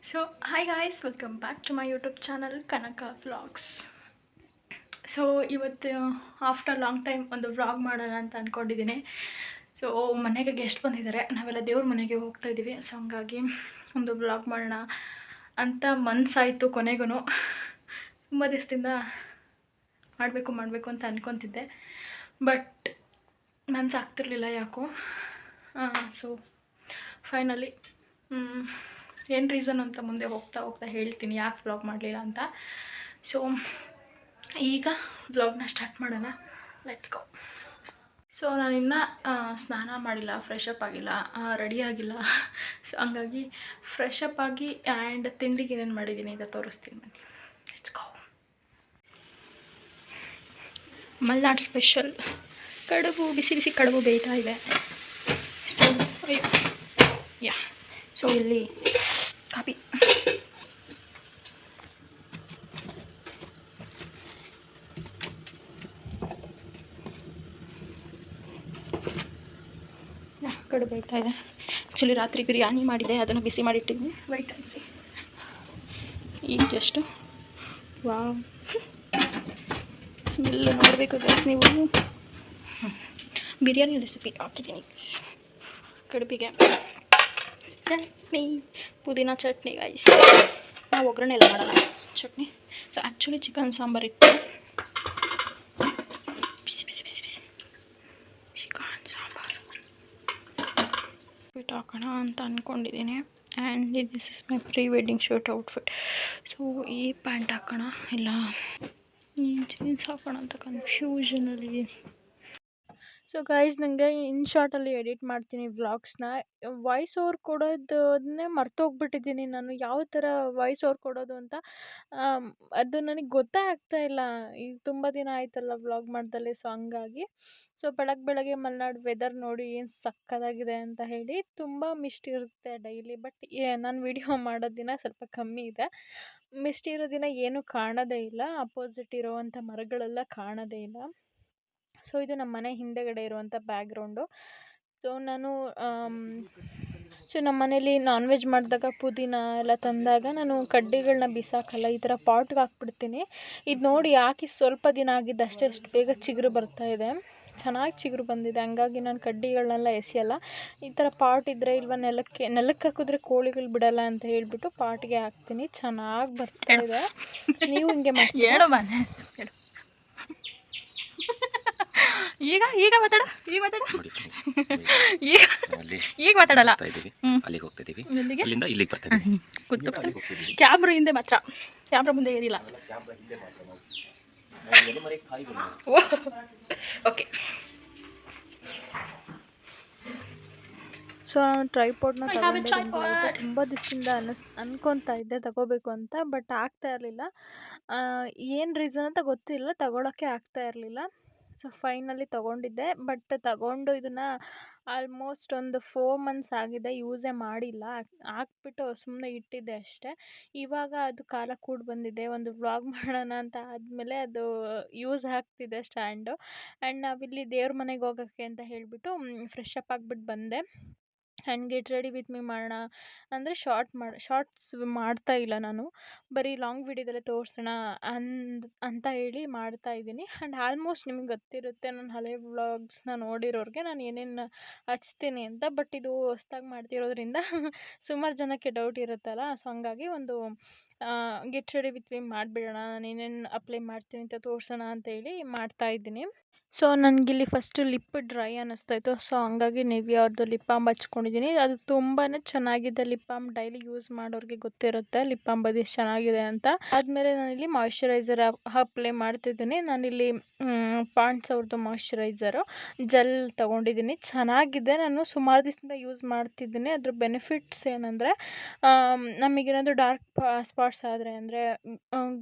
So hi guys, welcome back to my YouTube channel Kanaka vlogs. So ಇವತ್ತು after long time ಒಂದು vlog ಮಾಡೋಣ ಅಂತ ಅಂದ್ಕೊಂಡಿದ್ದೀನಿ. ಸೊ ಮನೆಗೆ ಗೆಸ್ಟ್ ಬಂದಿದ್ದಾರೆ, ನಾವೆಲ್ಲ ದೇವ್ರ ಮನೆಗೆ ಹೋಗ್ತಾ ಇದ್ದೀವಿ. ಸೊ ಹಂಗಾಗಿ ಒಂದು ವ್ಲಾಗ್ ಮಾಡೋಣ ಅಂತ ಮನಸ್ಸಾಯಿತು. ಕೊನೆಗೂ ತುಂಬ ದಿವಸದಿಂದ ಮಾಡಬೇಕು ಅಂತ ಅಂದ್ಕೊತಿದ್ದೆ, ಬಟ್ ಮನಸ್ಸಾಗ್ತಿರ್ಲಿಲ್ಲ ಯಾಕೋ. ಸೊ ಫೈನಲಿ ಏನು ರೀಸನ್ ಅಂತ ಮುಂದೆ ಹೋಗ್ತಾ ಹೇಳ್ತೀನಿ, ಯಾಕೆ ವ್ಲಾಗ್ ಮಾಡಲಿಲ್ಲ ಅಂತ. ಸೊ ಈಗ ವ್ಲಾಗ್ನ ಸ್ಟಾರ್ಟ್ ಮಾಡೋಣ, ಲೆಟ್ಸ್ ಗೋ. ಸೊ ನಾನಿನ್ನೂ ಸ್ನಾನ ಮಾಡಿಲ್ಲ, ಫ್ರೆಶ್ ಅಪ್ ಆಗಿಲ್ಲ, ರೆಡಿ ಆಗಿಲ್ಲ. ಸೊ ಹಂಗಾಗಿ ಫ್ರೆಶ್ ಅಪ್ ಆಗಿ ಆ್ಯಂಡ್ ತಿಂಡಿಗೆ ಏನೇನು ಮಾಡಿದ್ದೀನಿ ಅಂತ ತೋರಿಸ್ತೀನಿ ಬನ್ನಿ, ಲೆಟ್ಸ್ ಗೋ. ಮಲ್ನಾಡ್ ಸ್ಪೆಷಲ್ ಕಡುಬು, ಬಿಸಿ ಬಿಸಿ ಕಡುಬು ಬೇಯ್ತಾ ಇದೆ. ಸೊ ಯಾ ಸೊ ಇಲ್ಲಿ ಕಾಫಿ. ಕಡುಬು ಬೇಯ್ತಾ ಇದೆ. ಆ್ಯಕ್ಚುಲಿ ರಾತ್ರಿ ಬಿರಿಯಾನಿ ಮಾಡಿದೆ, ಅದನ್ನು ಬಿಸಿ ಮಾಡಿಟ್ಟಿದ್ದೀನಿ. ವೈಟ್ ಅನಿಸಿ ಈಗ ಜಸ್ಟ್ ವಾವ್ ಸ್ಮೆಲ್ ನೋಡಬೇಕು ಗೈಸ್ ನೀವು. ಬಿರಿಯಾನಿ ರೆಸಿಪಿ ಹಾಕಿದ್ದೀನಿ ಕಡುಬಿಗೆ. ಚಟ್ನಿ, ಪುದೀನ ಚಟ್ನಿ ಗೈಸ್. ನಾವು ಒಗ್ಗರಣೆ ಎಲ್ಲ ಮಾಡಲ್ಲ, chutney. So actually chicken sambar ಇತ್ತು, ಬಿಸಿ ಬಿಸಿ ಬಿಸಿ ಬಿಸಿ ಚಿಕನ್ ಸಾಂಬಾರು ಬಿಟ್ಟು ಹಾಕೋಣ ಅಂತ ಅಂದ್ಕೊಂಡಿದ್ದೀನಿ. And this is my pre wedding shoot outfit. So ಈ ಪ್ಯಾಂಟ್ ಹಾಕೋಣ ಇಲ್ಲ ಈ ಜೀನ್ಸ್ ಹಾಕೋಣ ಅಂತ ಕನ್ಫ್ಯೂಷನಲ್ಲಿ. ಸೊ ಗೈಸ್, ನನಗೆ ಇನ್ ಶಾರ್ಟಲ್ಲಿ ಎಡಿಟ್ ಮಾಡ್ತೀನಿ ವ್ಲಾಗ್ಸ್ನ. ವಾಯ್ಸ್ ಓವರ್ ಕೊಡೋದನ್ನೇ ಮರ್ತೋಗ್ಬಿಟ್ಟಿದ್ದೀನಿ ನಾನು, ಯಾವ ಥರ ವಾಯ್ಸ್ ಓವರ್ ಕೊಡೋದು ಅಂತ. ಅದು ನನಗೆ ಗೊತ್ತೇ ಆಗ್ತಾ ಇಲ್ಲ. ಈಗ ತುಂಬ ದಿನ ಆಯ್ತಲ್ಲ ವ್ಲಾಗ್ ಮಾಡ್ದಲ್ಲೇ. ಸೊ ಹಂಗಾಗಿ ಬೆಳಗ್ಗೆ ಮಲೆನಾಡು ವೆದರ್ ನೋಡಿ ಏನು ಸಕ್ಕತ್ತಾಗಿದೆ ಅಂತ ಹೇಳಿ. ತುಂಬ ಮಿಸ್ಟ್ ಇರುತ್ತೆ ಡೈಲಿ, ಬಟ್ ನಾನು ವಿಡಿಯೋ ಮಾಡೋ ದಿನ ಸ್ವಲ್ಪ ಕಮ್ಮಿ ಇದೆ. ಮಿಸ್ಟ್ ಇರೋ ದಿನ ಏನೂ ಕಾಣೋದೇ ಇಲ್ಲ, ಅಪೋಸಿಟ್ ಇರೋವಂಥ ಮರಗಳೆಲ್ಲ ಕಾಣೋದೇ ಇಲ್ಲ. ಸೊ ಇದು ನಮ್ಮ ಮನೆ ಹಿಂದೆಗಡೆ ಇರುವಂಥ ಬ್ಯಾಕ್ಗ್ರೌಂಡು. ಸೊ ನಾನು ನಮ್ಮ ಮನೇಲಿ ನಾನ್ ವೆಜ್ ಮಾಡಿದಾಗ ಪುದೀನ ಎಲ್ಲ ತಂದಾಗ ನಾನು ಕಡ್ಡಿಗಳನ್ನ ಬಿಸಾಕಲ್ಲ, ಈ ಥರ ಪಾಟ್ಗೆ ಹಾಕ್ಬಿಡ್ತೀನಿ. ಇದು ನೋಡಿ ಹಾಕಿ ಸ್ವಲ್ಪ ದಿನ ಆಗಿದ್ದು ಅಷ್ಟೇ, ಅಷ್ಟು ಬೇಗ ಚಿಗುರು ಬರ್ತಾಯಿದೆ, ಚೆನ್ನಾಗಿ ಚಿಗುರು ಬಂದಿದೆ. ಹಂಗಾಗಿ ನಾನು ಕಡ್ಡಿಗಳನ್ನೆಲ್ಲ ಎಸೆಯಲ್ಲ. ಈ ಥರ ಪಾಟ್ ಇದ್ದರೆ ಇಲ್ವ ನೆಲಕ್ಕೆ ಹಾಕಿದ್ರೆ ಕೋಳಿಗಳು ಬಿಡಲ್ಲ ಅಂತ ಹೇಳ್ಬಿಟ್ಟು ಪಾಟ್ಗೆ ಹಾಕ್ತೀನಿ, ಚೆನ್ನಾಗಿ ಬರ್ತಾಯಿದೆ. ನೀವು ಹಿಂಗೆ ಮಾಡಿ ಹೇಳೋ ಮನೆ ಹೇಳು. ಈಗ ಮಾತಾಡ ಈಗ ಮಾತಾಡಲ್ಲ. ಅಲ್ಲಿಗೆ ಹೋಗ್ತಾ ಇದೀವಿ, ಅಲ್ಲಿಂದ ಇಲ್ಲಿಗೆ ಬರ್ತಾ ಇದೀವಿ. ಕ್ಯಾಮ್ರಾ ಹಿಂದೆ ಮಾತ್ರ, ಕ್ಯಾಮ್ರಾ ಮುಂದೆ ಏನಿಲ್ಲ. ಓಕೆ. ಸೊ ನಾನು ಟ್ರೈಪಾಡ್ನ ತುಂಬ ದಿವಸದಿಂದ ಅನ್ಕೊತಾ ಇದ್ದೆ ತಗೋಬೇಕು ಅಂತ, ಬಟ್ ಆಗ್ತಾ ಇರಲಿಲ್ಲ. ಏನು ರೀಸನ್ ಅಂತ ಗೊತ್ತಿಲ್ಲ, ತಗೊಳ್ಳೋಕ್ಕೆ ಆಗ್ತಾ ಇರಲಿಲ್ಲ. ಸೊ ಫೈನಲಿ ತೊಗೊಂಡಿದ್ದೆ, ಬಟ್ ತಗೊಂಡು ಇದನ್ನು ಆಲ್ಮೋಸ್ಟ್ ಒಂದು 4 ಮಂತ್ಸ್ ಆಗಿದೆ, ಯೂಸೇ ಮಾಡಿಲ್ಲ. ಹಾಕ್ಬಿಟ್ಟು ಸುಮ್ಮನೆ ಇಟ್ಟಿದ್ದೆ ಅಷ್ಟೇ. ಇವಾಗ ಅದು ಕಾಲ ಕೂಡ ಬಂದಿದೆ, ಒಂದು ವ್ಲಾಗ್ ಮಾಡೋಣ ಅಂತ ಆದಮೇಲೆ ಅದು ಯೂಸ್ ಆಗ್ತಿದೆ ಸ್ಟ್ಯಾಂಡು. ಆ್ಯಂಡ್ ನಾವಿಲ್ಲಿ ದೇವ್ರ ಮನೆಗೆ ಹೋಗೋಕ್ಕೆ ಅಂತ ಹೇಳಿಬಿಟ್ಟು ಫ್ರೆಶ್ ಅಪ್ ಆಗಿಬಿಟ್ಟು ಬಂದೆ. And get ready with me ಮಾಡೋಣ ಅಂದರೆ ಶಾರ್ಟ್ಸ್ ಮಾಡ್ತಾ ಇಲ್ಲ ನಾನು, ಬರೀ ಲಾಂಗ್ ವಿಡಿಯೋದಲ್ಲೇ ತೋರಿಸೋಣ ಅಂತ ಹೇಳಿ ಮಾಡ್ತಾಯಿದ್ದೀನಿ. ಆ್ಯಂಡ್ ಆಲ್ಮೋಸ್ಟ್ ನಿಮಗೆ ಗೊತ್ತಿರುತ್ತೆ ನನ್ನ ಹಳೆ ವ್ಲಾಗ್ಸ್ನ ನೋಡಿರೋರಿಗೆ ನಾನು ಏನೇನು ಹಚ್ತೀನಿ ಅಂತ. ಬಟ್ ಇದು ಹೊಸ್ದಾಗಿ ಮಾಡ್ತಿರೋದ್ರಿಂದ ಸುಮಾರು ಜನಕ್ಕೆ ಡೌಟ್ ಇರುತ್ತಲ್ಲ. ಸೊ ಹಂಗಾಗಿ ಒಂದು ಗೆಟ್ ರೆಡಿ ವಿತ್ ಮೀ ಮಾಡಿಬಿಡೋಣ, ನಾನು ಏನೇನು ಅಪ್ಲೈ ಮಾಡ್ತೀನಿ ಅಂತ ತೋರಿಸೋಣ ಅಂತೇಳಿ ಮಾಡ್ತಾಯಿದ್ದೀನಿ. ಸೊ ನನಗಿಲ್ಲಿ ಫಸ್ಟು ಲಿಪ್ ಡ್ರೈ ಅನ್ನಿಸ್ತಾಯಿತ್ತು. ಸೊ ಹಂಗಾಗಿ ನಿವಿಯಾವ್ರದ್ದು ಲಿಪ್ ಬಾಮ್ ಹಚ್ಕೊಂಡಿದ್ದೀನಿ. ಅದು ತುಂಬಾ ಚೆನ್ನಾಗಿದೆ ಲಿಪ್ ಬಾಮ್, ಡೈಲಿ ಯೂಸ್ ಮಾಡೋರಿಗೆ ಗೊತ್ತಿರುತ್ತೆ ಲಿಪ್ ಬಾಮ್ ಬದಿ ಎಷ್ಟು ಚೆನ್ನಾಗಿದೆ ಅಂತ. ಆದಮೇಲೆ ನಾನಿಲ್ಲಿ ಮಾಯ್ಶ್ಚರೈಸರ್ ಅಪ್ಲೈ ಮಾಡ್ತಿದ್ದೀನಿ. ನಾನಿಲ್ಲಿ ಪಾಂಡ್ಸ್ ಅವ್ರದ್ದು ಮಾಯ್ಶ್ಚರೈಸರು ಜೆಲ್ ತೊಗೊಂಡಿದ್ದೀನಿ, ಚೆನ್ನಾಗಿದೆ. ನಾನು ಸುಮಾರು ದಿವಸದಿಂದ ಯೂಸ್ ಮಾಡ್ತಿದ್ದೀನಿ. ಅದ್ರ ಬೆನಿಫಿಟ್ಸ್ ಏನಂದರೆ, ನಮಗೇನಾದರೂ ಡಾರ್ಕ್ ಸ್ಪಾಟ್ಸ್ ಆದರೆ ಅಂದರೆ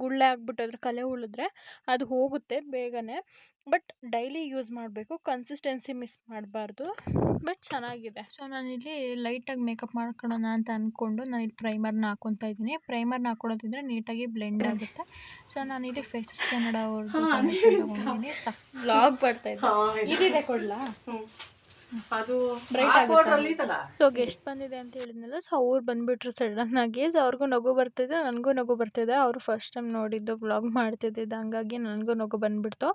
ಗುಳ್ಳೆ ಆಗಿಬಿಟ್ಟು ಅದ್ರ ಕಲೆ ಉಳಿದ್ರೆ ಅದು ಹೋಗುತ್ತೆ ಬೇಗನೆ. ಬಟ್ ಡೈಲಿ ಯೂಸ್ ಮಾಡಬೇಕು, ಕನ್ಸಿಸ್ಟೆನ್ಸಿ ಮಿಸ್ ಮಾಡಬಾರ್ದು. ಬಟ್ ಚೆನ್ನಾಗಿದೆ. ಸೊ ನಾನಿಲ್ಲಿ ಲೈಟಾಗಿ ಮೇಕಪ್ ಮಾಡ್ಕೊಳ್ಳೋಣ ಅಂತ ಅಂದ್ಕೊಂಡು ನಾನಿಲ್ಲಿ ಪ್ರೈಮರ್ನ ಹಾಕ್ಕೊತಾ ಇದ್ದೀನಿ. ಪ್ರೈಮರ್ನ ಹಾಕ್ಕೊಳ್ಳೋದಿದ್ರೆ ನೀಟಾಗಿ ಬ್ಲೆಂಡ್ ಆಗುತ್ತೆ. ಸೊ ನಾನಿಲ್ಲಿ ಫೇಸ್ ಕನ್ನಡ ಅವ್ರದ್ದು ತೊಗೊಂಡಿದ್ದೀನಿ. ವ್ಲಾಗ್ ಬರ್ತಾಯಿದ್ದೆ, ಇದಿದೆ ಕೊಡಲಾ? ಅದು ಬ್ರೈಟ್ ಫೋಟೋಲ್ಲಿ ಐತಲ್ಲ. ಸೊ ಗೆಸ್ಟ್ ಬಂದಿದೆ ಅಂತ ಹೇಳಿದ್ನಲ್ಲ, ಸೊ ಅವ್ರು ಬಂದುಬಿಟ್ರು ಸಡನ್ನಾಗಿ. ಸೊ ಅವ್ರಿಗೂ ನಗು ಬರ್ತಿದೆ, ನನಗೂ ನಗು ಬರ್ತಿದೆ. ಅವರು ಫಸ್ಟ್ ಟೈಮ್ ನೋಡಿದ್ದು ವ್ಲಾಗ್ ಮಾಡ್ತಿದ್ದಿದ್ದು, ಹಂಗಾಗಿ ನನಗೂ ನಗು ಬಂದುಬಿಡ್ತು.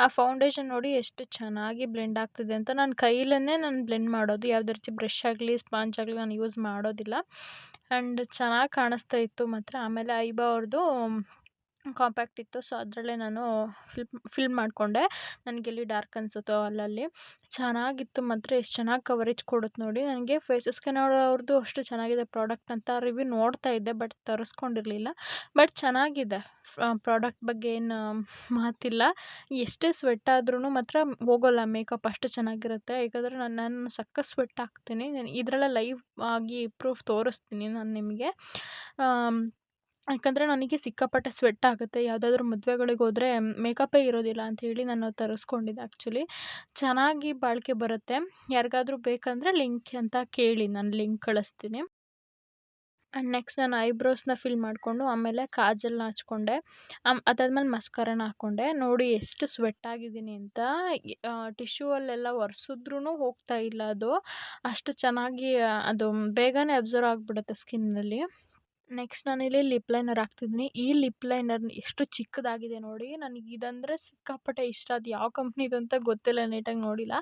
ಆ ಫೌಂಡೇಶನ್ ನೋಡಿ ಎಷ್ಟು ಚೆನ್ನಾಗಿ ಬ್ಲೆಂಡ್ ಆಗ್ತಿದೆ ಅಂತ. ನಾನು ಕೈಲೇ ನಾನು ಬ್ಲೆಂಡ್ ಮಾಡೋದು, ಯಾವುದೇ ರೀತಿ ಬ್ರಷ್ ಆಗಲಿ ಸ್ಪಾಂಜ್ ಆಗಲಿ ನಾನು ಯೂಸ್ ಮಾಡೋದಿಲ್ಲ. ಆ್ಯಂಡ್ ಚೆನ್ನಾಗಿ ಕಾಣಿಸ್ತಾ ಇತ್ತು ಮಾತ್ರ. ಆಮೇಲೆ ಐಬಾ ಅವ್ರದ್ದು ಕಾಂಪ್ಯಾಕ್ಟ್ ಇತ್ತು, ಸೊ ಅದರಲ್ಲೇ ನಾನು ಫಿಲ್ ಮಾಡಿಕೊಂಡೆ. ನನಗೆಲ್ಲಿ ಡಾರ್ಕ್ ಅನಿಸುತ್ತೋ ಅಲ್ಲಲ್ಲಿ. ಚೆನ್ನಾಗಿತ್ತು ಮಾತ್ರ. ಎಷ್ಟು ಚೆನ್ನಾಗಿ ಕವರೇಜ್ ಕೊಡುತ್ತೆ ನೋಡಿ. ನನಗೆ ಫೇಸಸ್ ಕೆನಡಾ ಅವ್ರದ್ದು ಅಷ್ಟು ಚೆನ್ನಾಗಿದೆ ಪ್ರಾಡಕ್ಟ್ ಅಂತ ರಿವ್ಯೂ ನೋಡ್ತಾ ಇದ್ದೆ, ಬಟ್ ತರಿಸ್ಕೊಂಡಿರಲಿಲ್ಲ. ಬಟ್ ಚೆನ್ನಾಗಿದೆ, ಪ್ರಾಡಕ್ಟ್ ಬಗ್ಗೆ ಏನು ಮಾತಿಲ್ಲ. ಎಷ್ಟೇ ಸ್ವೆಟ್ ಆದ್ರೂ ಮಾತ್ರ ಹೋಗೋಲ್ಲ ಮೇಕಪ್, ಅಷ್ಟು ಚೆನ್ನಾಗಿರುತ್ತೆ. ಯಾಕಂದರೆ ನಾನು ಸಖತ್ ಸ್ವೆಟ್ ಆಗ್ತೀನಿ. ನಾನು ಇದರಲ್ಲೇ ಲೈವ್ ಆಗಿ ಪ್ರೂಫ್ ತೋರಿಸ್ತೀನಿ ನಾನು ನಿಮಗೆ. ಯಾಕಂದರೆ ನನಗೆ ಸಿಕ್ಕಾಪಟ್ಟೆ ಸ್ವೆಟ್ ಆಗುತ್ತೆ. ಯಾವುದಾದ್ರೂ ಮದುವೆಗಳಿಗೆ ಹೋದರೆ ಮೇಕಪ್ಪೇ ಇರೋದಿಲ್ಲ ಅಂಥೇಳಿ ನಾನು ತರಿಸ್ಕೊಂಡಿದ್ದೆ ಆ್ಯಕ್ಚುಲಿ. ಚೆನ್ನಾಗಿ ಬಾಳಿಕೆ ಬರುತ್ತೆ. ಯಾರಿಗಾದ್ರೂ ಬೇಕಂದರೆ ಲಿಂಕ್ ಅಂತ ಕೇಳಿ, ನಾನು ಲಿಂಕ್ ಕಳಿಸ್ತೀನಿ. ಆ್ಯಂಡ್ ನೆಕ್ಸ್ಟ್ ನಾನು ಐಬ್ರೋಸ್ನ ಫಿಲ್ ಮಾಡಿಕೊಂಡು ಆಮೇಲೆ ಕಾಜಲ್ನ ಹಚ್ಕೊಂಡೆ. ಅದಾದ್ಮೇಲೆ ಮಸ್ಕರನ ಹಾಕ್ಕೊಂಡೆ. ನೋಡಿ ಎಷ್ಟು ಸ್ವೆಟ್ ಆಗಿದ್ದೀನಿ ಅಂತ. ಟಿಶ್ಯೂ ಅಲ್ಲೆಲ್ಲ ಒರೆಸಿದ್ರೂ ಹೋಗ್ತಾ ಇಲ್ಲ ಅದು. ಅಷ್ಟು ಚೆನ್ನಾಗಿ ಅದು ಬೇಗನೆ ಅಬ್ಸರ್ವ್ ಆಗಿಬಿಡುತ್ತೆ ಸ್ಕಿನ್ನಲ್ಲಿ. ನೆಕ್ಸ್ಟ್ ನಾನಿಲ್ಲಿ ಲಿಪ್ ಲೈನರ್ ಹಾಕ್ತಿದ್ದೀನಿ. ಈ ಲಿಪ್ ಲೈನರ್ ಎಷ್ಟು ಚಿಕ್ಕದಾಗಿದೆ ನೋಡಿ. ನನಗೆ ಇದಂದರೆ ಸಿಕ್ಕಾಪಟ್ಟೆ ಇಷ್ಟ. ಅದು ಯಾವ ಕಂಪ್ನಿದು ಅಂತ ಗೊತ್ತಿಲ್ಲ, ನೀಟಾಗಿ ನೋಡಿಲ್ಲ.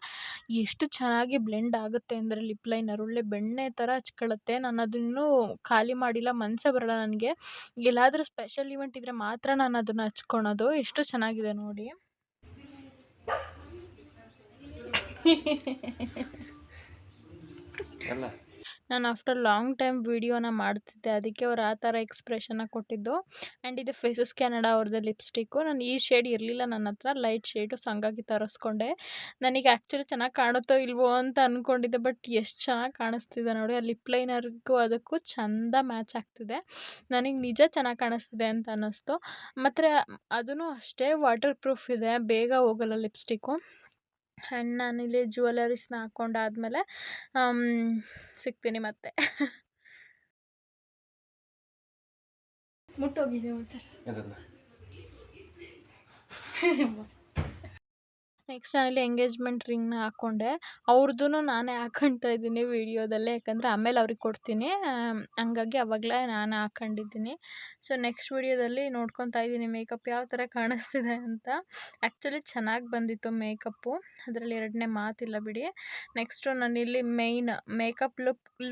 ಎಷ್ಟು ಚೆನ್ನಾಗಿ ಬ್ಲೆಂಡ್ ಆಗುತ್ತೆ ಅಂದರೆ ಲಿಪ್ ಲೈನರ್ ಒಳ್ಳೆ ಬೆಣ್ಣೆ ಥರ ಹಚ್ಕೊಳ್ಳುತ್ತೆ. ನಾನು ಅದನ್ನು ಖಾಲಿ ಮಾಡಿಲ್ಲ, ಮನಸ್ಸೇ ಬರೋಲ್ಲ ನನಗೆ. ಎಲ್ಲಾದರೂ ಸ್ಪೆಷಲ್ ಇವೆಂಟ್ ಇದ್ದರೆ ಮಾತ್ರ ನಾನು ಅದನ್ನು ಹಚ್ಕೊಳೋದು. ಎಷ್ಟು ಚೆನ್ನಾಗಿದೆ ನೋಡಿ. ಅಲ್ಲ ನಾನು ಆಫ್ಟರ್ ಲಾಂಗ್ ಟೈಮ್ ವೀಡಿಯೋನ ಮಾಡ್ತಿದ್ದೆ, ಅದಕ್ಕೆ ಅವ್ರು ಆ ಥರ ಎಕ್ಸ್ಪ್ರೆಷನ್ನ ಕೊಟ್ಟಿದ್ದು. ಆ್ಯಂಡ್ ಇದು ಫೇಸಸ್ ಕೆನಡಾ ಅವ್ರದ್ದು ಲಿಪ್ಸ್ಟಿಕ್ಕು. ನಾನು ಈ ಶೇಡ್ ಇರಲಿಲ್ಲ ನನ್ನ ಹತ್ರ, ಲೈಟ್ ಶೇಡು, ಸೊ ಹಂಗಾಗಿ ತರಿಸ್ಕೊಂಡೆ. ನನಗೆ ಆ್ಯಕ್ಚುಲಿ ಚೆನ್ನಾಗಿ ಕಾಣುತ್ತೋ ಇಲ್ವೋ ಅಂತ ಅಂದ್ಕೊಂಡಿದ್ದೆ, ಬಟ್ ಎಷ್ಟು ಚೆನ್ನಾಗಿ ಕಾಣಿಸ್ತಿದೆ ನೋಡಿ. ಆ ಲಿಪ್ ಲೈನರ್ಗೂ ಅದಕ್ಕೂ ಚೆಂದ ಮ್ಯಾಚ್ ಆಗ್ತಿದೆ. ನನಗೆ ನಿಜ ಚೆನ್ನಾಗಿ ಕಾಣಿಸ್ತಿದೆ ಅಂತ ಅನ್ನಿಸ್ತು. ಮತ್ತು ಅದೂ ಅಷ್ಟೇ ವಾಟರ್ ಪ್ರೂಫ್ ಇದೆ, ಬೇಗ ಹೋಗಲ್ಲ ಲಿಪ್ಸ್ಟಿಕ್ಕು. ಆ್ಯಂಡ್ ನಾನಿಲ್ಲಿ ಜ್ಯುವೆಲರೀಸ್ನ ಹಾಕ್ಕೊಂಡಾದ್ಮೇಲೆ ಸಿಗ್ತೀನಿ ಮತ್ತೆ. ಮುಟ್ಟೋಗಿದೆ ಒಂದ್ಸಲ. ಅದನ್ನ ನೆಕ್ಸ್ಟ್ ನಾನಿಲ್ಲಿ ಎಂಗೇಜ್ಮೆಂಟ್ ರಿಂಗ್ನ ಹಾಕ್ಕೊಂಡೆ. ಅವ್ರದ್ದೂ ನಾನೇ ಹಾಕ್ಕೊಳ್ತಾ ಇದ್ದೀನಿ ವೀಡಿಯೋದಲ್ಲೇ, ಯಾಕಂದರೆ ಆಮೇಲೆ ಅವ್ರಿಗೆ ಕೊಡ್ತೀನಿ. ಹಂಗಾಗಿ ಆವಾಗಲೇ ನಾನೇ ಹಾಕ್ಕೊಂಡಿದ್ದೀನಿ. ಸೊ ನೆಕ್ಸ್ಟ್ ವೀಡಿಯೋದಲ್ಲಿ ನೋಡ್ಕೊತಾ ಇದ್ದೀನಿ ಮೇಕಪ್ ಯಾವ ಥರ ಕಾಣಿಸ್ತಿದೆ ಅಂತ. ಆ್ಯಕ್ಚುಲಿ ಚೆನ್ನಾಗಿ ಬಂದಿತ್ತು ಮೇಕಪ್ಪು, ಅದರಲ್ಲಿ ಎರಡನೇ ಮಾತಿಲ್ಲ ಬಿಡಿ. ನೆಕ್ಸ್ಟು ನಾನಿಲ್ಲಿ ಮೇಯ್ನ್ ಮೇಕಪ್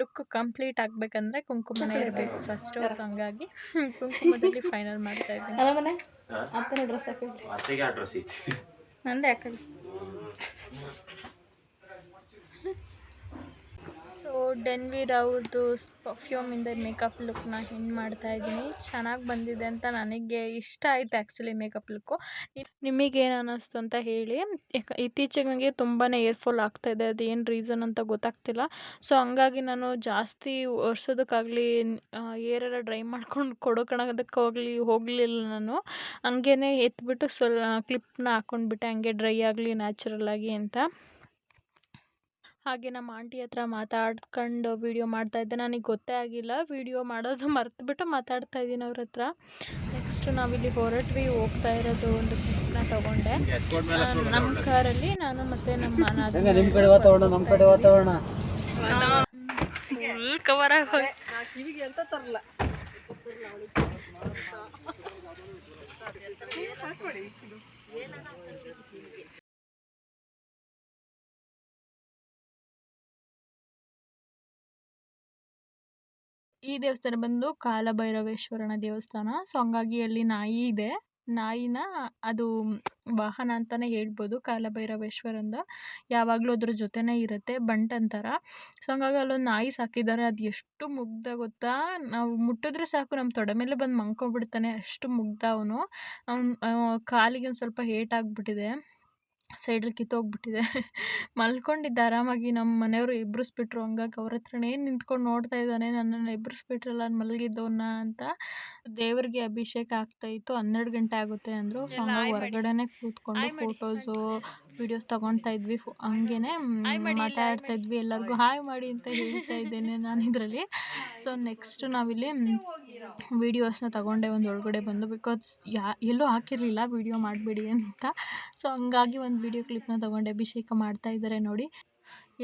ಲುಕ್ ಕಂಪ್ಲೀಟ್ ಆಗಬೇಕಂದ್ರೆ ಕುಂಕುಮನೇ ಇರಬೇಕು ಫಸ್ಟು. ಸೊ ಹಂಗಾಗಿ ಕುಂಕುಮದಲ್ಲಿ ಫೈನಲ್ ಮಾಡ್ತಾ ಇದ್ದೀನಿ. ಅತ್ತನ ಡ್ರೆಸ್ ಹಾಕಿದ್ರಿ, ಅತ್ತೆಗೆ ಆ ಡ್ರೆಸ್ ಐತಿ. ನಂದೇ ಹಾಕೊಳ್ಳಿ. ಸೊ ಡೆನ್ವಿರ್ ಅವ್ರದ್ದು ಪರ್ಫ್ಯೂಮಿಂದ ಮೇಕಪ್ ಲುಕ್ನ ಹೆಂಗೆ ಮಾಡ್ತಾಯಿದ್ದೀನಿ. ಚೆನ್ನಾಗಿ ಬಂದಿದೆ ಅಂತ ನನಗೆ ಇಷ್ಟ ಆಯಿತು ಆ್ಯಕ್ಚುಲಿ ಮೇಕಪ್ ಲುಕ್ಕು. ನಿಮಗೇನು ಅನ್ನಿಸ್ತು ಅಂತ ಹೇಳಿ. ಇತ್ತೀಚೆಗೆ ನನಗೆ ತುಂಬಾ ಏರ್ ಫಾಲ್ ಆಗ್ತಾಯಿದೆ, ಅದು ಏನು ರೀಸನ್ ಅಂತ ಗೊತ್ತಾಗ್ತಿಲ್ಲ. ಸೊ ಹಂಗಾಗಿ ನಾನು ಜಾಸ್ತಿ ಒರೆಸೋದಕ್ಕಾಗಲಿ ಏರೆಲ್ಲ ಡ್ರೈ ಮಾಡ್ಕೊಂಡು ಹೋಗಲಿಲ್ಲ ನಾನು. ಹಂಗೇ ಎತ್ಬಿಟ್ಟು ಕ್ಲಿಪ್ನ ಹಾಕ್ಕೊಂಡ್ಬಿಟ್ಟೆ, ಹಂಗೆ ಡ್ರೈ ಆಗಲಿ ನ್ಯಾಚುರಲ್ಲಾಗಿ ಅಂತ. ಹಾಗೆ ನಮ್ಮ ಆಂಟಿ ಹತ್ರ ಮಾತಾಡ್ಕೊಂಡು ವೀಡಿಯೋ ಮಾಡ್ತಾಯಿದ್ದೆ. ನನಗೆ ಗೊತ್ತೇ ಆಗಿಲ್ಲ, ವೀಡಿಯೋ ಮಾಡೋದು ಮರೆತುಬಿಟ್ಟು ಮಾತಾಡ್ತಾ ಇದ್ದೀನಿ ಅವ್ರ ಹತ್ರ. ನೆಕ್ಸ್ಟು ನಾವಿಲ್ಲಿ ಹೊರಟ್ವಿ, ಹೋಗ್ತಾ ಇರೋದು ಒಂದು ಕ್ಲಿಪ್ನ ತೊಗೊಂಡೆ ನಮ್ಮ ಕಾರಲ್ಲಿ. ನಾನು ಮತ್ತು ನಮ್ಮ ಫುಲ್ ಕವರ್ ಆಗಿ ಹೋಗಿ ಕಿವಿಗೆ ಅಂತ ತರಲ್ಲ. ಈ ದೇವಸ್ಥಾನ ಬಂದು ಕಾಲಭೈರವೇಶ್ವರನ ದೇವಸ್ಥಾನ. ಸೊ ಹಂಗಾಗಿ ಅಲ್ಲಿ ನಾಯಿ ಇದೆ. ನಾಯಿನ ಅದು ವಾಹನ ಅಂತಲೇ ಹೇಳ್ಬೋದು ಕಾಲಭೈರವೇಶ್ವರಂದು. ಯಾವಾಗಲೂ ಅದ್ರ ಜೊತೆನೇ ಇರುತ್ತೆ, ಬಂಟಂತರ. ಸೊ ಹಂಗಾಗಿ ಅಲ್ಲೊಂದು ನಾಯಿ ಸಾಕಿದ್ದಾರೆ. ಅದು ಎಷ್ಟು ಮುಗ್ಧ ಗೊತ್ತಾ, ನಾವು ಮುಟ್ಟಿದ್ರೆ ಸಾಕು ನಮ್ಮ ತೊಡೆ ಮೇಲೆ ಬಂದು ಮಲ್ಕೊಂಡ್ಬಿಡ್ತಾನೆ, ಅಷ್ಟು ಮುಗ್ಧ ಅವನು. ಕಾಲಿಗೆ ಒಂದು ಸ್ವಲ್ಪ ಏಟಾಗ್ಬಿಟ್ಟಿದೆ, ಸೈಡಲ್ಲಿ ಕಿತ್ತೋಗ್ಬಿಟ್ಟಿದೆ. ಮಲ್ಕೊಂಡಿದ್ದ ಆರಾಮಾಗಿ. ನಮ್ಮ ಮನೆಯವರು ಎಬ್ಬಿಸ್ಬಿಟ್ರು, ಹಂಗಾಗಿ ಅವ್ರ ಹತ್ರನೇ ನಿಂತ್ಕೊಂಡು ನೋಡ್ತಾ ಇದ್ದಾನೆ, ನನ್ನನ್ನು ಎಬ್ಬಿಸ್ಬಿಟ್ರಲ್ಲ ಮಲಗಿದ್ದವನ್ನ ಅಂತ. ದೇವರಿಗೆ ಅಭಿಷೇಕ ಆಗ್ತಾಯಿತ್ತು, 12 ಗಂಟೆ ಆಗುತ್ತೆ ಅಂದರು. ಸೊ ಹಂಗಾಗಿ ಹೊರಗಡೆನೇ ಕೂತ್ಕೊಂಡು ಫೋಟೋಸು ವೀಡಿಯೋಸ್ ತೊಗೊಳ್ತಾ ಇದ್ವಿ. ಹಂಗೇ ಮಾತಾಡ್ತಾ ಇದ್ವಿ, ಎಲ್ಲರಿಗೂ ಹಾಯ್ ಮಾಡಿ ಅಂತ ಹೇಳ್ತಾ ಇದ್ದೇನೆ ನಾನು ಇದರಲ್ಲಿ. ಸೊ ನೆಕ್ಸ್ಟ್ ನಾವಿಲ್ಲಿ ವೀಡಿಯೋಸ್ನ ತಗೊಂಡೆ ಒಂದು ಒಳಗಡೆ ಬಂದು, ಬಿಕಾಸ್ ಎಲ್ಲೂ ಹಾಕಿರಲಿಲ್ಲ ವೀಡಿಯೋ ಮಾಡಬೇಡಿ ಅಂತ. ಸೊ ಹಂಗಾಗಿ ಒಂದು ವೀಡಿಯೋ ಕ್ಲಿಪ್ನ ತೊಗೊಂಡೆ. ಅಭಿಷೇಕ ಮಾಡ್ತಾ ಇದ್ದಾರೆ ನೋಡಿ.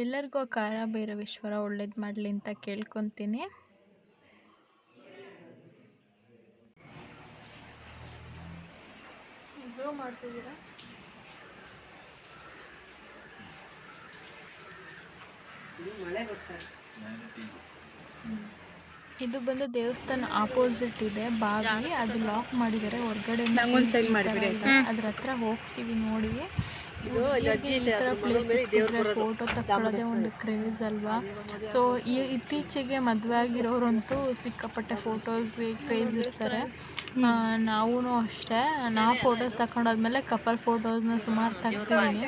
ಎಲ್ಲರಿಗೂ ಕಾಲ ಭೈರವೇಶ್ವರ ಒಳ್ಳೇದು ಮಾಡಲಿ ಅಂತ ಕೇಳ್ಕೊತೀನಿ. ಝೂಮ್ ಮಾಡ್ತಿದ್ದೀರಾ? ಮಳೆ ಬರ್ತಾರೆ. ಇದು ಬಂದು ದೇವಸ್ಥಾನ ಆಪೋಸಿಟ್ ಇದೆ ಬಾವಿ, ಅದು ಲಾಕ್ ಮಾಡಿದ್ದಾರೆ ಹೊರಗಡೆ. ಅದ್ರ ಹತ್ರ ಹೋಗ್ತೀವಿ ನೋಡಿ. ಈ ಥರ ಪ್ಲೇಸ್ ಫೋಟೋ ತಗೊಳ್ಳೋದೇ ಒಂದು ಕ್ರೇಜ್ ಅಲ್ವಾ. ಸೊ ಇತ್ತೀಚೆಗೆ ಮದುವೆ ಆಗಿರೋರಂತೂ ಸಿಕ್ಕಾಪಟ್ಟೆ ಫೋಟೋಸ್ಗೆ ಕ್ರೇಜ್ ಇರ್ತಾರೆ. ನಾವೂ ಅಷ್ಟೇ. ನಾವು ಫೋಟೋಸ್ ತಗೊಂಡಾದ್ಮೇಲೆ ಕಪಲ್ ಫೋಟೋಸ್ನ ಸುಮಾರು ತೆಗ್ದಿದ್ದೀನಿ.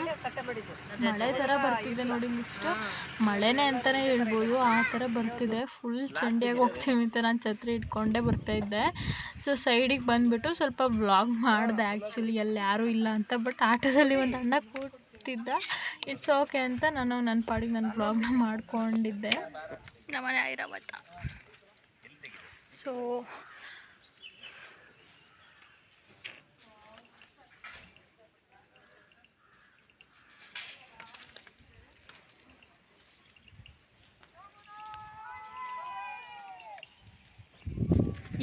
ಮಳೆ ಥರ ಬರ್ತಿದೆ ನೋಡಿ, ಇಷ್ಟು ಮಳೆನೇ ಅಂತಲೇ ಹೇಳ್ಬೋದು, ಆ ಥರ ಬರ್ತಿದೆ. ಫುಲ್ ಚಂಡಿಯಾಗಿ ಹೋಗ್ತೀವಿ ಅಂತ ನಾನು ಛತ್ರಿ ಇಟ್ಕೊಂಡೇ ಬರ್ತಾಯಿದ್ದೆ. ಸೊ ಸೈಡಿಗೆ ಬಂದುಬಿಟ್ಟು ಸ್ವಲ್ಪ ವ್ಲಾಗ್ ಮಾಡಿದೆ ಆ್ಯಕ್ಚುಲಿ, ಅಲ್ಲಿ ಯಾರೂ ಇಲ್ಲ ಅಂತ. ಬಟ್ ಆಟೋದಲ್ಲಿ ಒಂದು ಅಣ್ಣ ಕೂತಿದ್ದ, ಇಟ್ಸ್ ಓಕೆ ಅಂತ ನಾನು ನನ್ನ ಪಾಡಿಗೆ ನನ್ನ ವ್ಲಾಗ್ನ ಮಾಡ್ಕೊಂಡಿದ್ದೆ. ನಮ್ಮನೆ ಐರಾವತ. ಸೊ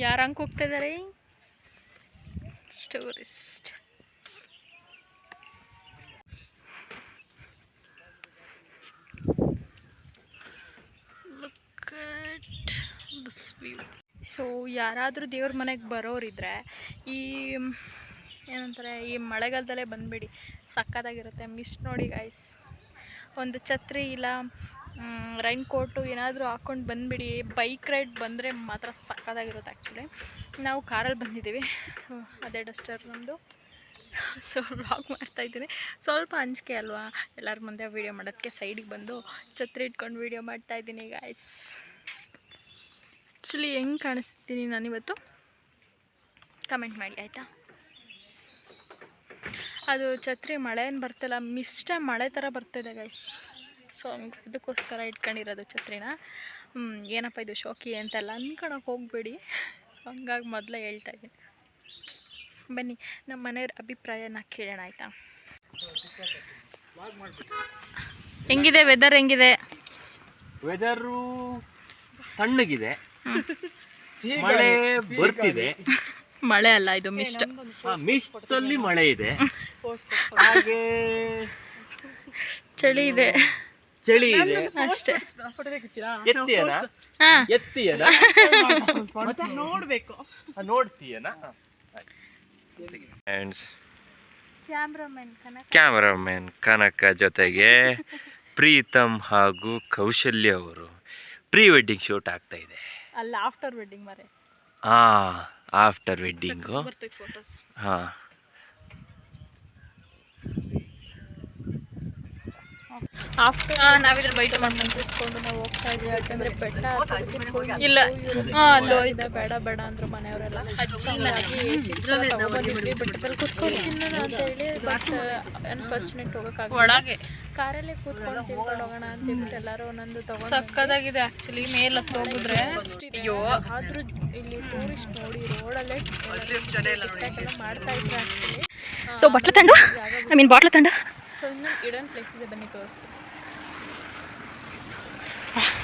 ಯಾರು ಹಂಗೆ ಹೋಗ್ತಿದ್ದಾರೆ? Tourist. Look at this view. So ಯಾರಾದರೂ ದೇವ್ರ ಮನೆಗೆ ಬರೋರಿದ್ರೆ ಈ ಏನಂತಾರೆ, ಈ ಮಳೆಗಾಲದಲ್ಲೇ ಬಂದುಬಿಡಿ, ಸಕ್ಕತ್ತಾಗಿರುತ್ತೆ. ಮಿಸ್ಟ್ ನೋಡಿ ಗೈಸ್. ಒಂದು ಛತ್ರಿ ಇಲ್ಲ ರೈನ್ ಕೋಟು ಏನಾದರೂ ಹಾಕ್ಕೊಂಡು ಬಂದುಬಿಡಿ. ಬೈಕ್ ರೈಡ್ ಬಂದರೆ ಮಾತ್ರ ಸಕ್ಕತ್ತಾಗಿರುತ್ತೆ. ಆ್ಯಕ್ಚುಲಿ ನಾವು ಕಾರಲ್ಲಿ ಬಂದಿದ್ದೀವಿ. ಸೊ ಅದೇ ಡಸ್ಟರ್ ನಮ್ಮದು. ಸೊ ವ್ಲಾಗ್ ಮಾಡ್ತಾಯಿದ್ದೀನಿ. ಸ್ವಲ್ಪ ಅಂಜಿಕೆ ಅಲ್ವಾ ಎಲ್ಲರ ಮುಂದೆ ವೀಡಿಯೋ ಮಾಡೋದಕ್ಕೆ ಸೈಡಿಗೆ ಬಂದು ಛತ್ರಿ ಇಟ್ಕೊಂಡು ವೀಡಿಯೋ ಮಾಡ್ತಾಯಿದ್ದೀನಿ ಗೈಸ್. ಆ್ಯಕ್ಚುಲಿ ಹೆಂಗೆ ಕಾಣಿಸ್ತೀನಿ ನಾನಿವತ್ತು ಕಮೆಂಟ್ ಮಾಡಿ ಆಯಿತಾ? ಅದು ಛತ್ರಿ ಮಳೆ ಏನು ಬರ್ತಿಲ್ಲ, ಮಿಸ್ಟೇ ಮಳೆ ಥರ ಬರ್ತಿದೆ ಗೈಸ್. ಸೊ ಹಂಗೆ ಇದಕ್ಕೋಸ್ಕರ ಇಟ್ಕೊಂಡಿರೋದು ಛತ್ರಿನ. ಏನಪ್ಪ ಇದು ಶೋಕಿ ಅಂತೆಲ್ಲ ಅಂದ್ಕೊಳಕ್ಕೆ ಹೋಗಬೇಡಿ. ಸೊ ಹಂಗಾಗಿ ಮೊದಲೇ ಹೇಳ್ತಾಯಿದ್ದೀನಿ. ಬನ್ನಿ ನಮ್ಮ ಮನೆಯವ್ರ ಅಭಿಪ್ರಾಯನ ಕೇಳೋಣ ಆಯಿತಾ? ಹೆಂಗಿದೆ ವೆದರ್? ಹೆಂಗಿದೆ ವೆದರು? ತಣ್ಣಗಿದೆ, ಮಳೆ ಬರ್ತಿದೆ. ಮಳೆ ಅಲ್ಲ, ಇದು ಮಿಸ್ಟ್. ಮಿಸ್ಟ್ ಅಲ್ಲಿ ಮಳೆ ಇದೆ, ಹಾಗೆ ಚಳಿ ಇದೆ. ಚಳಿ ಇದೆ ಅಷ್ಟೇ. ಎತ್ತಿಯನ ಹಾಂ, ಎತ್ತಿಯನ ನೋಡ್ಬೇಕು, ನೋಡ್ತೀಯನ. ಕ್ಯಾಮ್ರಾಮನ್ ಕನಕ ಜೊತೆಗೆ ಪ್ರೀತಮ್ ಹಾಗೂ ಕೌಶಲ್ಯ ಅವರು ಪ್ರೀ ವೆಡ್ಡಿಂಗ್ ಶೂಟ್ ಆಗ್ತಾ ಇದೆ. ಅಲ್ಲ, ಆಫ್ಟರ್ ವೆಡ್ಡಿಂಗ್ ಮಾರೆ. After wedding. ಫೋಟೋಸ್. ಹಾಂ, ಆಫ್ಟರ್ ನಾವಿದ್ರ ಬೈಟ್ ಮಾಡ್ಕೊಂಡು ಕೂತ್ಕೊಂಡು ನಾವು ಹೋಗ್ತಾ ಇದ್ವಿ. ಯಾಕಂದರೆ ಬೆಟ್ಟ ಇಲ್ಲ, ಅಲ್ಲೋ ಇದೆ, ಬೇಡ ಬೇಡ ಅಂದರು ಮನೆಯವರೆಲ್ಲ. ತಗೊಂಡಿದ್ವಿ ಬೆಟ್ಟದಲ್ಲಿ ಕೂತ್ಕೊಂಡು ತಿನ್ನೋಣ ಅಂತ ಹೇಳಿ. ಬಟ್ ಅನ್ಫಾರ್ಚುನೇಟ್ ಹೋಗೋಕ್ಕಾಗ ಒಳಗೆ ಕಾರಲ್ಲೇ ಕೂತ್ಕೊಂಡು ತಿನ್ಕೊಂಡು ಹೋಗೋಣ ಅಂತ ಹೇಳ್ಬಿಟ್ಟು ಎಲ್ಲರೂ ಒಂದೊಂದು ತಗೊಂಡು. ಸಕ್ಕದಾಗಿದೆ ಆ್ಯಕ್ಚುಲಿ. ಮೇಲೆ ಹತ್ತು ಹೋಗಿದ್ರೆ ಅಯ್ಯೋ. ಆದರೂ ಇಲ್ಲಿ ಟೂರಿಸ್ಟ್ ನೋಡಿ ರೋಡಲ್ಲೇ ಮಾಡ್ತಾ ಇದ್ರು ಆ್ಯಕ್ಚುಲಿ. ಸೊ ಬಾಟ್ಲ ತಂಡು, ಐ ಮೀನ್ ಬಾಟ್ಲ ತಂಡ. ಸೊ ಇನ್ನೊಂದು ಇಡನ್ ಪ್ಲೇಸ್ ಇದೆ, ಬನ್ನಿ ತೋರಿಸ್ತೀನಿ.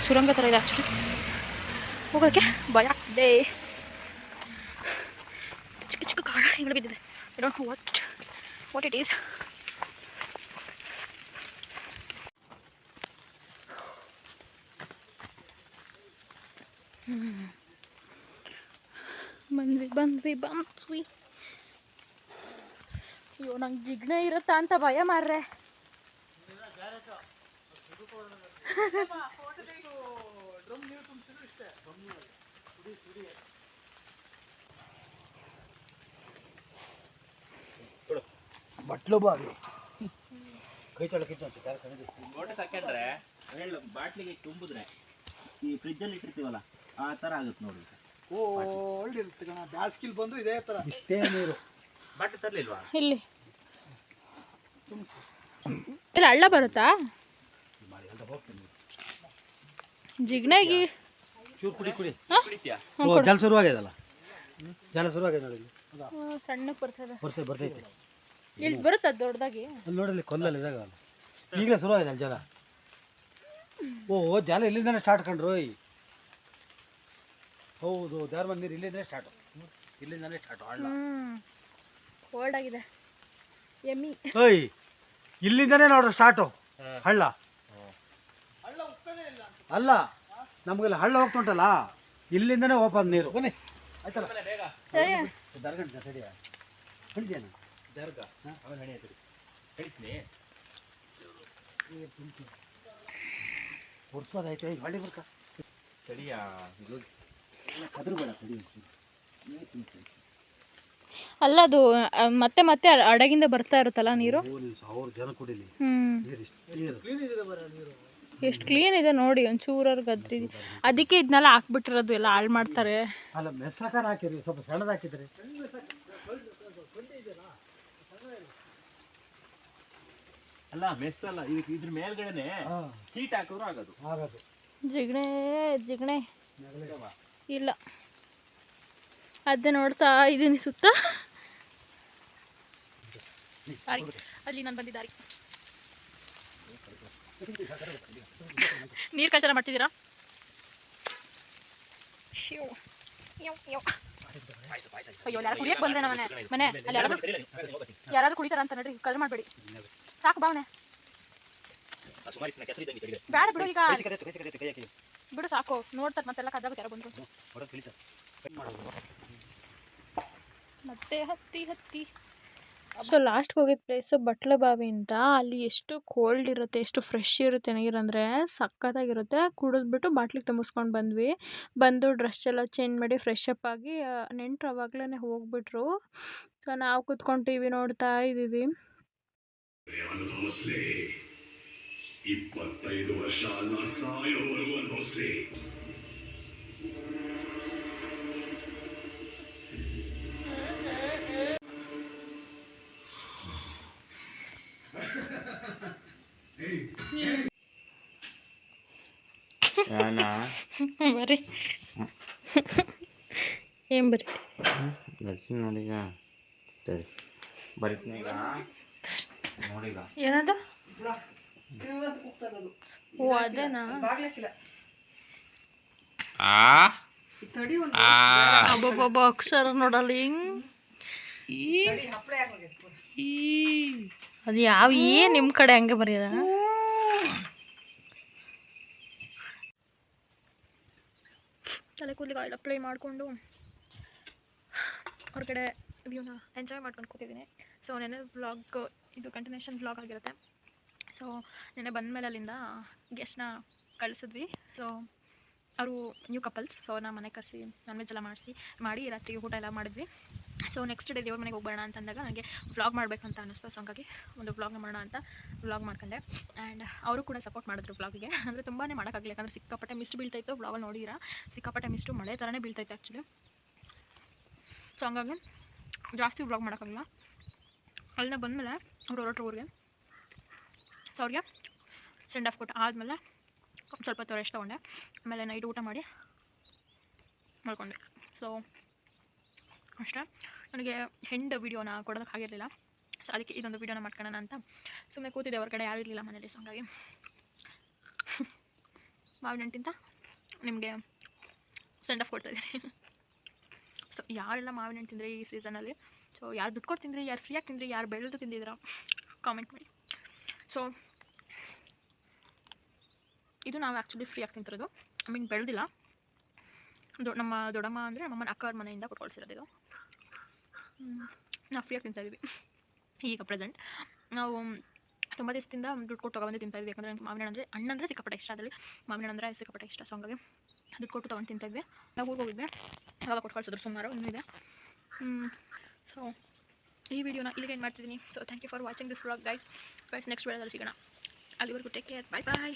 ಸುರಂಗ ಥರ ಇದೆ ಆ್ಯಕ್ಚುಲಿ, ಹೋಗೋಕ್ಕೆ ಭಯ ಆಗ್ತಿದೆ. ಚಿಕ್ಕ ಚಿಕ್ಕ ಕಾಡ ಹಿಂಗೆ ಬಿದ್ದಿದೆ. I don't know what it is. ಬಂದ್ವಿ. ಅಯ್ಯೋ, ನಂಗೆ ಜಿಗ್ನೆ ಇರುತ್ತಾ ಅಂತ ಭಯ ಮಾರ್ರೆ. ಬಟ್ಲು ಬಾಗಿ ತಕೊಂಡ್ರೆ ಬಾಟ್ಲಿಗೆ ತುಂಬಿದ್ರೆ ಈ ಫ್ರಿಜ್ಜಲ್ಲಿ ಇಟ್ಟಿರ್ತೀವಲ್ಲ ಆ ಥರ ಆಗುತ್ತೆ ನೋಡಿ. ಒಳ್ಳೆ ಇರುತ್ತೆ ಕಣ. ಬ್ಯಾಸ್ಗಿಲ್ ಬಂದು ಇದೇ ಥರ ಇಷ್ಟೇ ನೀರು. ಬಾಟ್ಲಿ ತರಲಿಲ್ವಾ? ಇಲ್ಲಿ ಇಲ್ಲ ಹಳ್ಳ ಬರುತ್ತಾ ಜಿಗ್ನಾಗಿ? ಚೂರು ಕುಡಿ ಕುಡಿತೀಯಾ? ಜಲ ಶುರುವಾಗ್ಯದಲ್ಲ, ಜಲ ಶುರುವಾಗ್ಯದ ನೋಡಿ. ಸಣ್ಣಕ್ಕೆ ಬರ್ತದೆ. ಬರ್ತೈತೆ ಇಲ್ಲಿ ಬರುತ್ತಾ ದೊಡ್ಡದಾಗಿ? ಅಲ್ಲಿ ನೋಡಲಿ ಕೊಲ್ಲಲ್ಲಿ ಇದಾಗ ಈಗಲೇ ಶುರುವಾಗಿದೆ ಅಲ್ಲಿ ಜಲ. ಓ ಜಾಲ ಇಲ್ಲಿಂದಾನೆ ಸ್ಟಾರ್ಟ್ ಕಂಡ್ರು. ಹೌದು ಧಾರವಾಡ ನೀರು ಇಲ್ಲಿಂದಾನೆ ಸ್ಟಾರ್ಟ್, ಇಲ್ಲಿಂದಾನೆ ಸ್ಟಾರ್ಟ್ ಹಳ್ಳ. ಕೋಲ್ಡ್ ಆಗಿದೆ ಎಮ್ಮಿ. ಓಯ್ ಇಲ್ಲಿಂದಾನೆ ನೋಡ್ರಿ ಸ್ಟಾರ್ಟು ಹಳ್ಳ. ಅಲ್ಲ ನಮಗೆಲ್ಲ ಹಳ್ಳ ಹೋಗ್ತುಂಟಲ್ಲ ಇಲ್ಲಿಂದಾನೆ ಓಪನ್ ನೀರು. ಬನ್ನಿ ಆಯ್ತಲ್ಲ ಸರಿ ದರ್ಗಂಟ ಸರಿಯಾ ಹಿಡಿದೇನು ದರ್ಗ ಅವನ ಹಣೆ ಹೇಳ್ತೀನಿ ಹೊರ್ಸೋದೈತೆ ಈಗ ಹಳ್ಳಿ ಬರ್ಕ ಸರಿಯಾ ಅದ್ರ ಬೇಡ ಕಡಿ. ಅಲ್ಲ ಅದು ಮತ್ತೆ ಮತ್ತೆ ಅಡಗಿಂದ ಬರ್ತಾ ಇರುತ್ತಲ್ಲ ನೀರು. 1000 ಜನ ಕುಡಿಲಿ ನೀರು ಎಷ್ಟು ಕ್ಲೀನ್ ಇದೆ ನೋಡಿ, ಒಂಚೂರು ಗದ್ದಿ. ಅದಕ್ಕೆ ಇದನ್ನೆಲ್ಲ ಹಾಕ್ಬಿಟ್ಟಿರೋದು, ಎಲ್ಲ ಹಾಳು ಮಾಡ್ತಾರೆ. ಅಲ್ಲ ಮೆಸ್ಸಾಕಾರ ಹಾಕಿರಿ, ಸ್ವಲ್ಪ ಸಣ್ಣದ ಹಾಕಿದ್ರಿ. ಅಲ್ಲ ಮೆಸ್ ಅಲ್ಲ, ಇದ್ರ ಮೇಲ್ಗಡೆನೆ ಸೀಟ್ ಹಾಕಿದ್ರು ಆಗೋದು. ಜಿಗಣೆ ಜಿಗಣೆ ಇಲ್ಲ, ಅದೇ ನೋಡ್ತಾ ಇದೀನಿ ಸುತ್ತ. ದಾರಿ ಅಲ್ಲಿ ನಾನು ಬಂದಿದ್ದಾರಿ. ನೀರು ಕಚರ ಮಾಡ್ತಿದ್ದೀರಾ? ಅಯ್ಯೋ ಯಾರು ಕುಡಿಯಕ್ಕೆ ಬಂದ್ರೆ ನಮ್ಮ ಮನೆ ಅಲ್ಲಿ ಯಾರಾದ್ರೂ ಕುಡಿತಾರ ಅಂತ ನೋಡ್ರಿ, ಕಲ್ ಮಾಡಬೇಡಿ. ಸಾಕು ಬಾವನೆ ಬೇಡ ಬಿಡು, ಈಗ ಬಿಡು ಸಾಕು. ನೋಡ್ತಾರೆ ಮತ್ತೆಲ್ಲ ಕದ್ದಾಗುತ್ತೆ ಯಾರು ಬಂದ್ರು. ಮತ್ತೆ ಹತ್ತಿ ಸೊ ಲಾಸ್ಟ್ಗೆ ಹೋಗಿದ್ದ ಪ್ಲೇಸು ಬಟ್ಲ ಬಾವಿ ಅಂತ. ಅಲ್ಲಿ ಎಷ್ಟು ಕೋಲ್ಡ್ ಇರುತ್ತೆ, ಎಷ್ಟು ಫ್ರೆಶ್ ಇರುತ್ತೆ ನೀರಂದರೆ ಸಖತ್ತಾಗಿರುತ್ತೆ. ಕುಡಿದ್ಬಿಟ್ಟು ಬಾಟ್ಲಿಗೆ ತುಂಬಿಸ್ಕೊಂಡು ಬಂದು ಡ್ರೆಸ್ ಎಲ್ಲ ಚೇಂಜ್ ಮಾಡಿ ಫ್ರೆಶ್ ಅಪ್ ಆಗಿ ನೆಂಟರು ಅವಾಗಲೇ ಹೋಗ್ಬಿಟ್ರು. ಸೊ ನಾವು ಕೂತ್ಕೊಂಡು ಟಿ ವಿ ನೋಡ್ತಾ ಇದ್ದೀವಿ. 25 ವರ್ಷ ಅಲ್ಲ, ಸಾಯೋವರೆಗೂ ಅನುಭವಿಸ್ಲಿ. ಬರೀ ಏನು ಬರೀ ನೋಡೀಗ ಬರೀತೀನೀಗ ನೋಡೀಗ ಏನದು? ಓ ಅದೇನಾ? ಒಬ್ಬೊಬ್ಬ ಅಕ್ಷರ ನೋಡಲ್ಲ ಹಿಂಗ್. ಅದು ಯಾವ ಏನು ನಿಮ್ಮ ಕಡೆ ಹಂಗೆ ಬರೆಯೋದ? ತಲೆ ಕೂದಲಿಗೆ ಆಯಿಲ್ ಅಪ್ಲೈ ಮಾಡಿಕೊಂಡು ಹೊರಗಡೆ ವ್ಯೂನ ಎಂಜಾಯ್ ಮಾಡ್ಕೊಂಡು ಕೂತಿದ್ದೀನಿ. ಸೊ ನೆನ್ನೆ ವ್ಲಾಗ್ ಇದು ಕಂಟಿನ್ಯೂಷನ್ ವ್ಲಾಗ್ ಆಗಿರುತ್ತೆ. ಸೊ ನೆನ್ನೆ ಬಂದಮೇಲೆ ಅಲ್ಲಿಂದ ಗೆಸ್ಟ್ನ ಕಳಿಸಿದ್ವಿ. ಸೊ ಅವರು ನ್ಯೂ ಕಪಲ್ಸ್. ಸೊ ನಾವು ಮನೆ ಕರೆಸಿ ನಾನ್ ವೆಜ್ ಎಲ್ಲ ಮಾಡಿ ರಾತ್ರಿ ಊಟ ಎಲ್ಲ ಮಾಡಿದ್ವಿ. ಸೊ ನೆಕ್ಸ್ಟ್ ಡೇ ದೇವ್ರ ಮನೆಗೆ ಹೋಗ್ಬೇಡ ಅಂತಂದಾಗ ನನಗೆ ವ್ಲಾಗ್ ಮಾಡಬೇಕು ಅಂತ ಅನ್ನಿಸ್ತು. ಸೊ ಹಂಗಾಗಿ ಒಂದು ವ್ಲಾಗ್ನ ಮಾಡೋಣ ಅಂತ ವ್ಲಾಗ್ ಮಾಡ್ಕೊಂಡೆ. ಆ್ಯಂಡ್ ಅವರು ಕೂಡ ಸಪೋರ್ಟ್ ಮಾಡಿದ್ರು ವ್ಲಾಗಿಗೆ. ಅಂದರೆ ತುಂಬಾ ಮಾಡೋಕ್ಕಾಗಲಿ, ಯಾಕಂದರೆ ಸಿಕ್ಕಾಪಟ್ಟೆ ಮಿಸ್ಟ್ ಬೀಳ್ತಾಯಿತ್ತು. ವ್ಲಾಗಲ್ಲಿ ನೋಡಿರಾ ಸಿಕ್ಕಾಪಟ್ಟೆ ಮಿಸ್ಟು ಮಳೆ ಥರನೇ ಬೀಳ್ತಾಯಿತ್ತು ಆ್ಯಕ್ಚುಲಿ. ಸೊ ಹಂಗಾಗಿ ಜಾಸ್ತಿ ವ್ಲಾಗ್ ಮಾಡೋಕ್ಕಾಗಲ್ಲ. ಅಲ್ಲಿಂದ ಬಂದಮೇಲೆ ಅವ್ರು ಹೊರಟ್ರು ಊರಿಗೆ. ಸೊ ಅವ್ರಿಗೆ ಸೆಂಡ್ ಆಫ್ ಕೊಟ್ಟು ಆದಮೇಲೆ ಸ್ವಲ್ಪ ಹೊತ್ತು ರೆಸ್ಟ್ ತೊಗೊಂಡೆ. ಆಮೇಲೆ ನೈಟ್ ಊಟ ಮಾಡಿ ಮಾಡ್ಕೊಂಡೆ. ಸೊ ಅಷ್ಟೇ. ನನಗೆ ಹೆಂಡ್ ವೀಡಿಯೋನ ಕೊಡೋದಕ್ಕಾಗಿರಲಿಲ್ಲ. ಸೊ ಅದಕ್ಕೆ ಇದೊಂದು ವೀಡಿಯೋನ ಮಾಡ್ಕೊಳ್ಳೋಣ ಅಂತ ಸುಮ್ಮನೆ ಕೂತಿದ್ದೆ. ಹೊರಗಡೆ ಯಾರೂ ಇರಲಿಲ್ಲ ಮನೇಲಿ. ಸೊ ಹಂಗಾಗಿ ಮಾವಿನ ಹಣ್ಣಿಂತ ನಿಮಗೆ ಸೆಂಡ್ ಆಫ್ ಕೊಡ್ತಾಯಿದ್ದೀನಿ. ಸೊ ಯಾರೆಲ್ಲ ಮಾವಿನ ಹಣ್ಣು ತಿಂದರೆ ಈ ಸೀಸನಲ್ಲಿ, ಸೊ ಯಾರು ದುಡ್ಡು ಕೊಟ್ಟು ತಿಂದ್ರಿ, ಯಾರು ಫ್ರೀಯಾಗಿ ತಿಂದ್ರಿ, ಯಾರು ಬೆಳೆದು ತಿಂದಿದ್ದೀರಾ ಕಾಮೆಂಟ್ ಮಾಡಿ. ಸೊ ಇದು ನಾವು ಆ್ಯಕ್ಚುಲಿ ಫ್ರೀಯಾಗಿ ತಿಂತಿರೋದು. I mean ಬೆಳೆದಿಲ್ಲ. ನಮ್ಮ ದೊಡ್ಡಮ್ಮ ಅಂದರೆ ನಮ್ಮಮ್ಮನ ಅಕ್ಕವ್ರ ಮನೆಯಿಂದ ಕೊಟ್ಕೊಳ್ಸಿರೋದು ಇದು. ನಾವು ಫ್ರೀಯಾಗಿ ತಿಂತಾಯಿದ್ವಿ ಈಗ ಪ್ರೆಸೆಂಟ್. ನಾವು ತುಂಬ ದಿವಸದಿಂದ ದುಡ್ಡು ಕೊಟ್ಟು ತೊಗೊಬಂದು ತಿಂತಾಯಿದ್ವಿ. ಯಾಕಂದರೆ ಮಾವಿನ ಹಣ್ಣು ಅಂದರೆ ಹಣ್ಣಂದರೆ ಸಿಕ್ಕಾಪಟ್ಟೆ ಇಷ್ಟ. ಅದರಲ್ಲಿ ಮಾವಿನ ಹಣ್ಣು ಅಂದರೆ ಸಿಕ್ಕಾಪಟ್ಟೆ ಇಷ್ಟ. ಸೊ ಹಂಗಾಗಿ ದುಡ್ಡು ಕೊಟ್ಟು ತೊಗೊಂಡು ತಿಂತಾಯಿದ್ವಿ. ನಾವು ಊರಿಗೆ ಹೋಗಿದ್ವಿ, ಅವಾಗ ಕೊಟ್ಟು ಕಳ್ಸಿದ್ರು ಸುಮಾರು ಇನ್ನೂ ಇದೆ. ಸೊ ಈ ವಿಡಿಯೋನ ಇಲ್ಲಿಗೆ ಏನು ಮಾಡ್ತಿದ್ದೀನಿ. So thank you for watching this vlog guys. Next ವಿಡಿಯೋದಲ್ಲಿ ಸಿಗೋಣ. ಅಲ್ಲಿವರೆಗೂ ಟೇಕ್ ಕೇರ್. ಬಾಯ್ ಬಾಯ್.